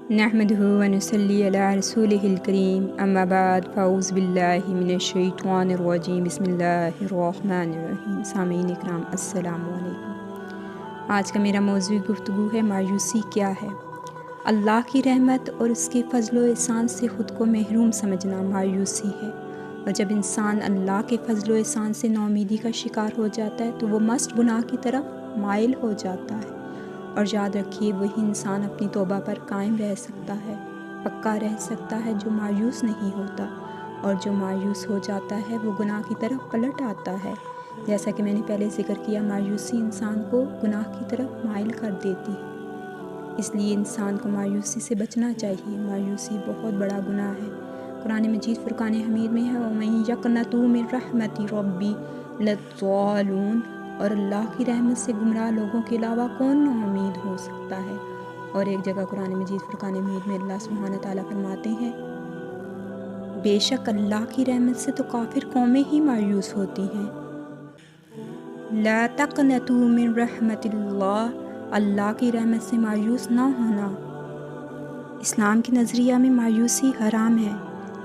नहमदुहु व नुसल्ली अला रसूलिहिल करीम अम्मा बाद फ़ाऊज़ बिल्लाहि मिनश शैतानिर रजीम बिस्मिल्लाहिर रहमानिर रहीम। सामीन इकराम अस्सलामु अलैकुम। आज का मेरा मौज़ूई गुफ्तगू है मायूसी क्या है। अल्लाह की रहमत और उसके फ़ज़ल व एहसान से ख़ुद को महरूम समझना मायूसी है। और जब इंसान अल्लाह के फ़ज़ल व एहसान से नाउमीदी का शिकार हो जाता है तो वो मस्त गुनाह की तरफ माइल हो जाता है। और याद रखिए, वही इंसान अपनी तौबा पर कायम रह सकता है, पक्का रह सकता है, जो मायूस नहीं होता। और जो मायूस हो जाता है वो गुनाह की तरफ पलट आता है। जैसा कि मैंने पहले ज़िक्र किया, मायूसी इंसान को गुनाह की तरफ माइल कर देती है। इसलिए इंसान को मायूसी से बचना चाहिए। मायूसी बहुत बड़ा गुनाह है। कुरान मजीद फुरक़ान हमीद में है, वमन यक़नतु मिन रहमति रब्बी लज़्ज़ालून। और अल्लाह की रहमत से गुमराह लोगों के अलावा कौन नाउमीद हो सकता है। और एक जगह कुरान मजीद फुरक़ान हमीद में अल्लाह सुब्हानहू तआला फरमाते हैं, बेशक अल्लाह की रहमत से तो काफिर कौमें ही मायूस होती हैं। ला तक़नतू मिन रहमतिल्लाह, अल्लाह की रहमत से मायूस ना होना। इस्लाम के नज़रिया में मायूसी हराम है,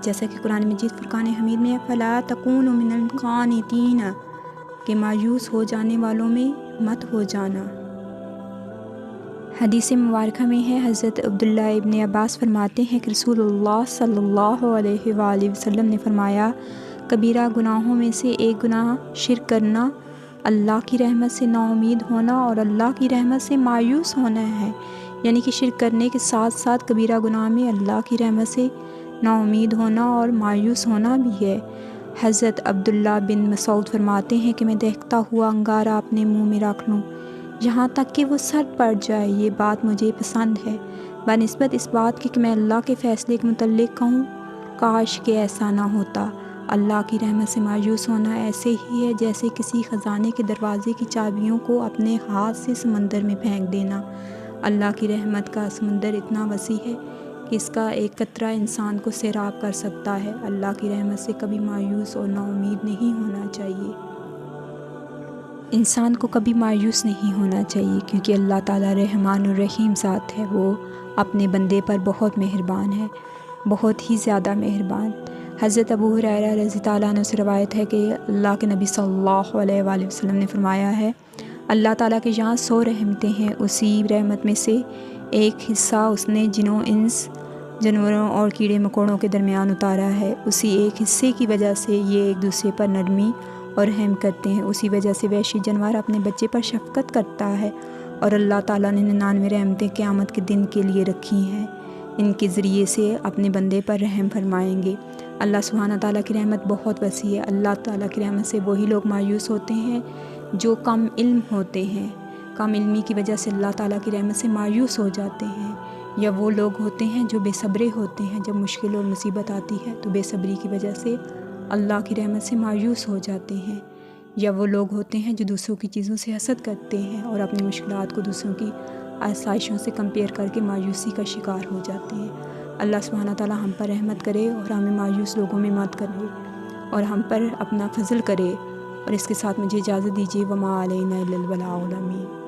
जैसा कि कुरान मजीद फुरक़ान हमीद में फ़ला तकूनु मिनल क़ानितीन, कि मायूस हो जाने वालों में मत हो जाना। हदीस मुबारक में है, हज़रत अब्दुल्ला इब्न अब्बास फरमाते हैं कि रसूलुल्लाह सल्लल्लाहु अलैहि वसल्लम ने फरमाया, कबीरा गुनाहों में से एक गुनाह शिर्क करना, अल्लाह की रहमत से नाउमीद होना और अल्लाह की रहमत से मायूस होना है। यानी कि शिर्क करने के साथ साथ कबीरा गुनाह में अल्लाह की रहमत से नाउमीद होना और मायूस होना भी है। हज़रत अब्दुल्ला बिन मसूद फरमाते हैं कि मैं देखता हुआ अंगारा अपने मुंह में रख लूँ यहाँ तक कि वो सर पड़ जाए, ये बात मुझे पसंद है, बनिस्बत इस बात की कि मैं अल्लाह के फ़ैसले के मुतल्लिक़ कहूँ, काश कि ऐसा ना होता। अल्लाह की रहमत से मायूस होना ऐसे ही है जैसे किसी ख़जाने के दरवाज़े की चाबियों को अपने हाथ से समंदर में फेंक देना। अल्लाह की रहमत का समंदर इतना वसी है कि इसका एक कतरा इंसान को सैराब कर सकता है। अल्लाह की रहमत से कभी मायूस और नाउमीद नहीं होना चाहिए। इंसान को कभी मायूस नहीं होना चाहिए, क्योंकि अल्लाह ताला रहमान और रहीम ज़ात है। वो अपने बंदे पर बहुत मेहरबान है, बहुत ही ज़्यादा मेहरबान। हज़रत अबू हुरैरा रज़ी ताला अन्हु से रवायत है कि अल्लाह के नबी सल्लल्लाहु अलैहि वसल्लम ने फरमाया है, अल्लाह ताला के यहाँ 100 रहमतें हैं, उसी रहमत में से एक हिस्सा उसने जिनों इंस जानवरों और कीड़े मकोड़ों के दरमियान उतारा है। उसी एक हिस्से की वजह से ये एक दूसरे पर नरमी और रहम करते हैं। उसी वजह से वहशी जानवर अपने बच्चे पर शफ़क़त करता है। और अल्लाह ताला ने 99 रहमतें क़यामत के दिन के लिए रखी हैं। इनके ज़रिए से अपने बंदे पर रहम फरमाएंगे। अल्लाह सुब्हानहू तआला की रहमत बहुत वसी है। अल्लाह ताला की रहमत से वही लोग मायूस होते हैं जो कम इल्म होते हैं। कम इल्मी की वजह से अल्लाह ताला की रहमत से मायूस हो जाते हैं। या वो लोग होते हैं जो बेसब्रे होते हैं, जब मुश्किल और मुसीबत आती है तो बेसब्री की वजह से अल्लाह की रहमत से मायूस हो जाते हैं। या वो लोग होते हैं जो दूसरों की चीज़ों से हसद करते हैं और अपनी मुश्किलात को दूसरों की आसाइशों से कंपेयर करके मायूसी का शिकार हो जाते हैं। अल्लाह सुब्हानहू तआला हम पर रहमत करे और हमें मायूस लोगों में मत करे और हम पर अपना फ़ज़ल करे। और इसके साथ मुझे इजाज़त दीजिए। वमा अलैना इल्लल बलागुल मुबीन।